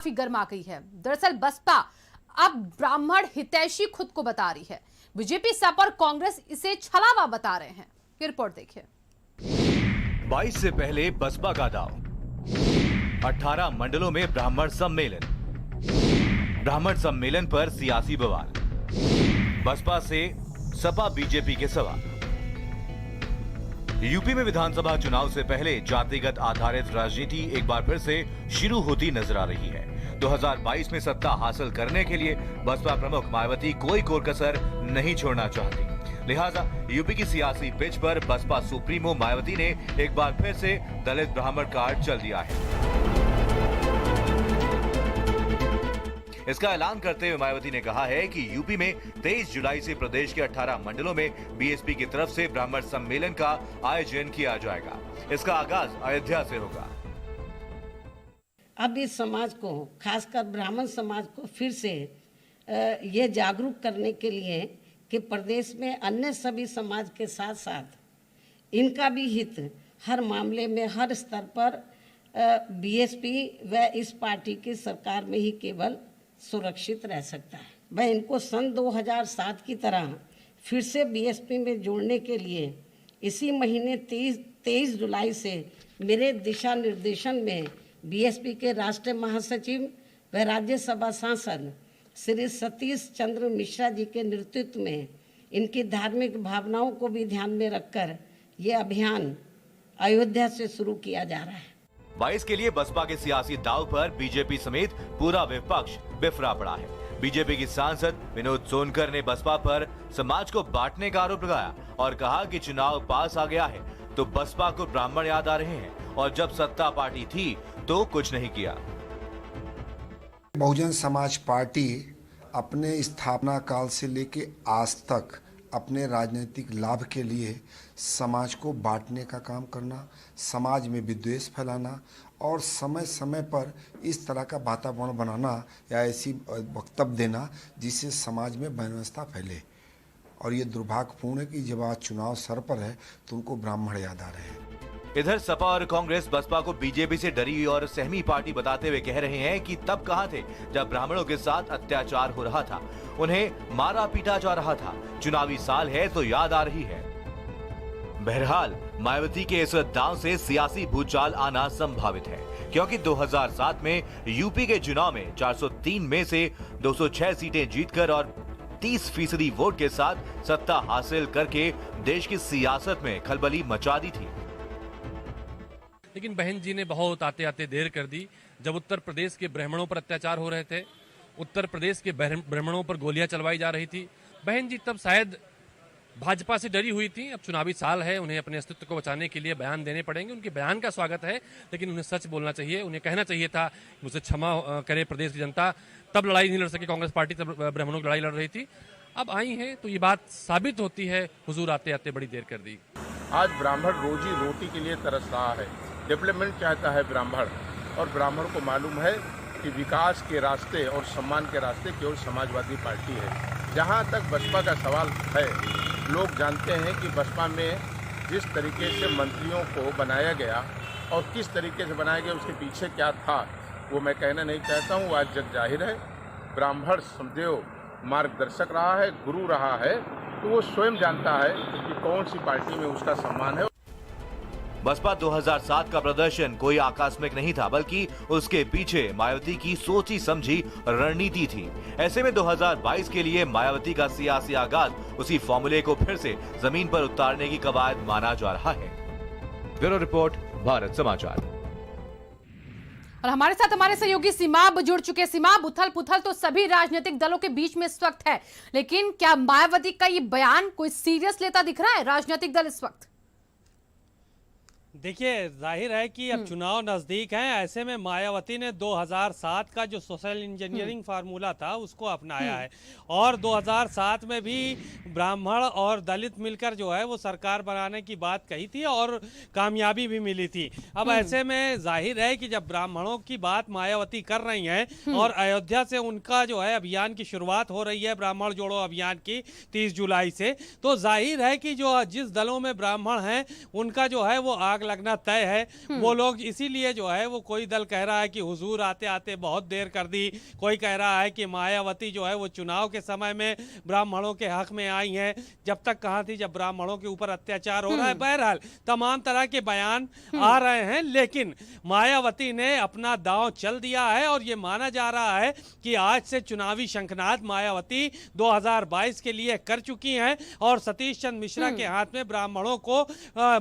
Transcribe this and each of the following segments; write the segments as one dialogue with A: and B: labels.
A: काफी गर्मा गई है। दरअसल बसपा अब ब्राह्मण हितैषी खुद को बता रही है। बीजेपी सपा और कांग्रेस इसे छलावा बता रहे हैं। ये रिपोर्ट देखिए।
B: 22 से पहले बसपा का दाव, 18 मंडलों में ब्राह्मण सम्मेलन। ब्राह्मण सम्मेलन पर सियासी बवाल, बसपा से सपा बीजेपी के सवाल। यूपी में विधानसभा चुनाव से पहले जातिगत आधारित राजनीति एक बार फिर से शुरू होती नजर आ रही है। 2022 में सत्ता हासिल करने के लिए बसपा प्रमुख मायावती कोई कोर कसर नहीं छोड़ना चाहती। लिहाजा यूपी की सियासी पिच पर बसपा सुप्रीमो मायावती ने एक बार फिर से दलित ब्राह्मण कार्ड चल दिया है। इसका ऐलान करते हुए मायावती ने कहा है कि यूपी में 23 जुलाई से प्रदेश के 18 मंडलों में बीएसपी की तरफ से ब्राह्मण सम्मेलन का आयोजन किया जाएगा। इसका आगाज अयोध्या से होगा।
C: अब इस समाज को, खासकर ब्राह्मण समाज को फिर से ये जागरूक करने के लिए कि प्रदेश में अन्य सभी समाज के साथ साथ इनका भी हित हर मामले में हर स्तर पर बीएसपी व इस पार्टी की सरकार में ही केवल सुरक्षित रह सकता है। वह इनको सन 2007 की तरह फिर से बीएसपी में जोड़ने के लिए इसी महीने 23 जुलाई से मेरे दिशा निर्देशन में बीएसपी के राष्ट्रीय महासचिव व राज्यसभा सांसद श्री सतीश चंद्र मिश्रा जी के नेतृत्व में इनकी धार्मिक भावनाओं को भी ध्यान में रखकर ये अभियान अयोध्या से शुरू किया जा रहा है।
B: 22 के लिए बसपा के सियासी दाव पर बीजेपी समेत पूरा विपक्ष बिफरा पड़ा है। बीजेपी की सांसद विनोद सोनकर ने बसपा पर समाज को बांटने का आरोप लगाया और कहा कि चुनाव पास आ गया है तो बसपा को ब्राह्मण याद आ रहे हैं और जब सत्ता पार्टी थी तो कुछ नहीं किया।
D: बहुजन समाज पार्टी अपने स्थापना काल से लेके आज तक अपने राजनीतिक लाभ के लिए समाज को बांटने का काम करना, समाज में विद्वेष फैलाना और समय समय पर इस तरह का वातावरण बनाना या ऐसी वक्तव्य देना जिससे समाज में वैमनस्यता फैले। और ये दुर्भाग्यपूर्ण है कि जब आज चुनाव सर पर है तो उनको ब्राह्मण याद आ रहे हैं।
B: इधर सपा और कांग्रेस बसपा को बीजेपी से डरी और सहमी पार्टी बताते हुए कह रहे हैं कि तब कहां थे जब ब्राह्मणों के साथ अत्याचार हो रहा था, उन्हें मारा पीटा जा रहा था। चुनावी साल है तो याद आ रही है। बहरहाल मायावती के इस दांव से सियासी भूचाल आना संभावित है, क्योंकि 2007 में यूपी के चुनाव में 403 में से 206 सीटें जीतकर और 30% वोट के साथ सत्ता हासिल करके देश की सियासत में खलबली मचा दी थी।
E: लेकिन बहन जी ने बहुत आते आते देर कर दी। जब उत्तर प्रदेश के ब्राह्मणों पर अत्याचार हो रहे थे, उत्तर प्रदेश के ब्राह्मणों पर गोलियां चलवाई जा रही थी, बहन जी तब शायद भाजपा से डरी हुई थी। अब चुनावी साल है, उन्हें अपने अस्तित्व को बचाने के लिए बयान देने पड़ेंगे। उनके बयान का स्वागत है, लेकिन उन्हें सच बोलना चाहिए। उन्हें कहना चाहिए था मुझसे क्षमा करे प्रदेश की जनता, तब लड़ाई नहीं लड़ सकी कांग्रेस पार्टी, तब ब्राह्मणों की लड़ाई लड़ रही थी। अब आई है तो ये बात साबित होती है। हुजूर आते आते बड़ी देर कर दी।
F: आज ब्राह्मण रोजी रोटी के लिए तरस रहा है, डेवलपमेंट चाहता है ब्राह्मण, और ब्राह्मण को मालूम है कि विकास के रास्ते और सम्मान के रास्ते केवल समाजवादी पार्टी है। जहां तक बसपा का सवाल है, लोग जानते हैं कि बसपा में जिस तरीके से मंत्रियों को बनाया गया और किस तरीके से बनाया गया, उसके पीछे क्या था वो मैं कहना नहीं चाहता हूँ। आज जग जाहिर है, ब्राह्मण समदेव मार्गदर्शक रहा है, गुरु रहा है, तो वो स्वयं जानता है कि कौन सी पार्टी में उसका सम्मान है।
B: बसपा 2007 का प्रदर्शन कोई आकस्मिक नहीं था, बल्कि उसके पीछे मायावती की सोची समझी रणनीति थी। ऐसे में 2022 के लिए मायावती का सियासी आगाज उसी फॉर्मूले को फिर से जमीन पर उतारने की कवायद माना जा रहा है। ब्यूरो रिपोर्ट, भारत समाचार।
A: और हमारे साथ हमारे सहयोगी सीमाब जुड़ चुके। सीमाब, उथल पुथल तो सभी राजनीतिक दलों के बीच में इस वक्त है, लेकिन क्या मायावती का ये बयान कोई सीरियस लेता दिख रहा है राजनीतिक दल इस वक्त?
G: देखिए, जाहिर है कि अब चुनाव नज़दीक हैं। ऐसे में मायावती ने 2007 का जो सोशल इंजीनियरिंग फार्मूला था उसको अपनाया है, और 2007 में भी ब्राह्मण और दलित मिलकर जो है वो सरकार बनाने की बात कही थी और कामयाबी भी मिली थी। अब ऐसे में जाहिर है कि जब ब्राह्मणों की बात मायावती कर रही हैं और अयोध्या से उनका जो है अभियान की शुरुआत हो रही है, ब्राह्मण जोड़ो अभियान की 30 जुलाई से, तो जाहिर है कि जो जिस दलों में ब्राह्मण हैं उनका जो है वो आग लगना तय है। वो लोग इसीलिए जो है वो कोई दल कह रहा है कि हुजूर आते आते बहुत देर कर दी, कोई कह रहा है कि मायावती जो है वो चुनाव के समय में ब्राह्मणों के हक में आई हैं, जब तक कहाँ थी जब ब्राह्मणों के ऊपर अत्याचार हो रहा है। बहरहाल तमाम तरह के बयान आ रहे हैं, लेकिन मायावती ने अपना दांव चल दिया है और ये माना जा रहा है कि आज से चुनावी शंखनाद मायावती 2022 के लिए कर चुकी हैं और सतीश चंद्र मिश्रा के हाथ में ब्राह्मणों को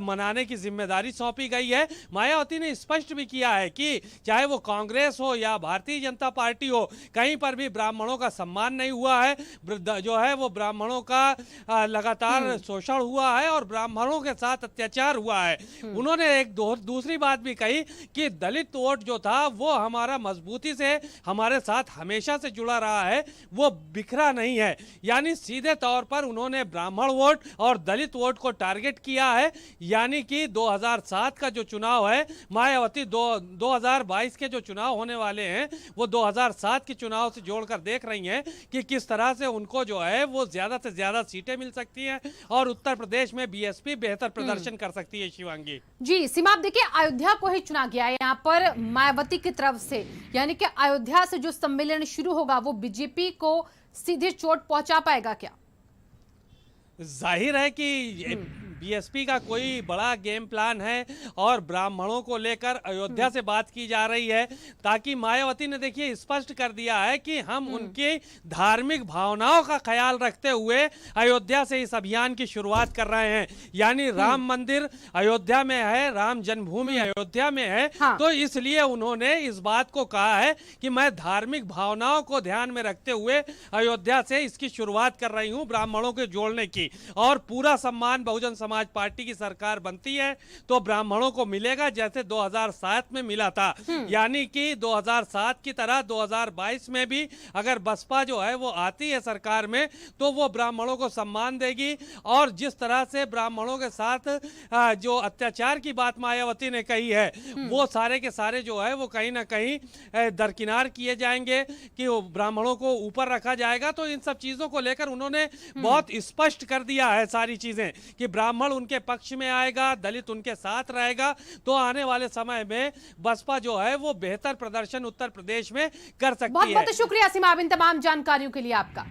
G: मनाने की जिम्मेदारी सौंपी गई है। मायावती ने स्पष्ट भी किया है कि चाहे वो कांग्रेस हो या भारतीय जनता पार्टी हो, कहीं पर भी ब्राह्मणों का सम्मान नहीं हुआ है। जो है वो ब्राह्मणों का लगातार शोषण हुआ है और ब्राह्मणों के साथ अत्याचार हुआ है। उन्होंने एक दूसरी बात भी कही कि दलित वोट जो था वो हमारा मजबूती से हमारे साथ हमेशा से जुड़ा रहा है, वो बिखरा नहीं है। यानी सीधे तौर पर उन्होंने ब्राह्मण वोट और दलित वोट को टारगेट किया है। यानी कि 2007 का जो चुनाव है, मायावती 2022 के जो चुनाव होने वाले हैं वो 2007 के चुनाव से जोड़कर देख रही हैं कि किस तरह से उनको जो है वो ज्यादा से ज्यादा सीटें मिल सकती हैं और उत्तर प्रदेश में बीएसपी बेहतर प्रदर्शन कर सकती है। शिवांगी
A: जी, सीमा, आप देखिए अयोध्या को ही चुना गया है यहाँ पर मायावती की तरफ से, यानी कि अयोध्या से जो सम्मेलन शुरू होगा वो बीजेपी को सीधे चोट पहुंचा पाएगा क्या?
G: जाहिर है कि बीएसपी का कोई बड़ा गेम प्लान है और ब्राह्मणों को लेकर अयोध्या से बात की जा रही है, ताकि मायावती ने देखिए स्पष्ट कर दिया है कि हम उनकी धार्मिक भावनाओं का ख्याल रखते हुए अयोध्या से इस अभियान की शुरुआत कर रहे हैं। यानी राम मंदिर अयोध्या में है, राम जन्मभूमि अयोध्या में है।
A: हाँ।
G: तो इसलिए उन्होंने इस बात को कहा है कि मैं धार्मिक भावनाओं को ध्यान में रखते हुए अयोध्या से इसकी शुरुआत कर रही हूं ब्राह्मणों के जोड़ने की, और पूरा सम्मान बहुजन समाज पार्टी की सरकार बनती है तो ब्राह्मणों को मिलेगा जैसे 2007 में मिला था। यानी कि 2007 की तरह 2022 में भी अगर बसपा जो है वो आती है सरकार में तो वो ब्राह्मणों को सम्मान देगी। और जिस तरह से ब्राह्मणों के साथ जो अत्याचार की बात मायावती ने कही है वो सारे के सारे जो है वो कहीं ना कहीं दरकिनार किए जाएंगे कि ब्राह्मणों को ऊपर रखा जाएगा। तो इन सब चीजों को लेकर उन्होंने बहुत स्पष्ट कर दिया है सारी चीजें कि ब्राह्मण उनके पक्ष में आएगा, दलित उनके साथ रहेगा। तो आने वाले समय में बसपा जो है वो बेहतर प्रदर्शन उत्तर प्रदेश में कर सकती है।
A: बहुत बहुत शुक्रिया सीमा, इन तमाम जानकारियों के लिए आपका।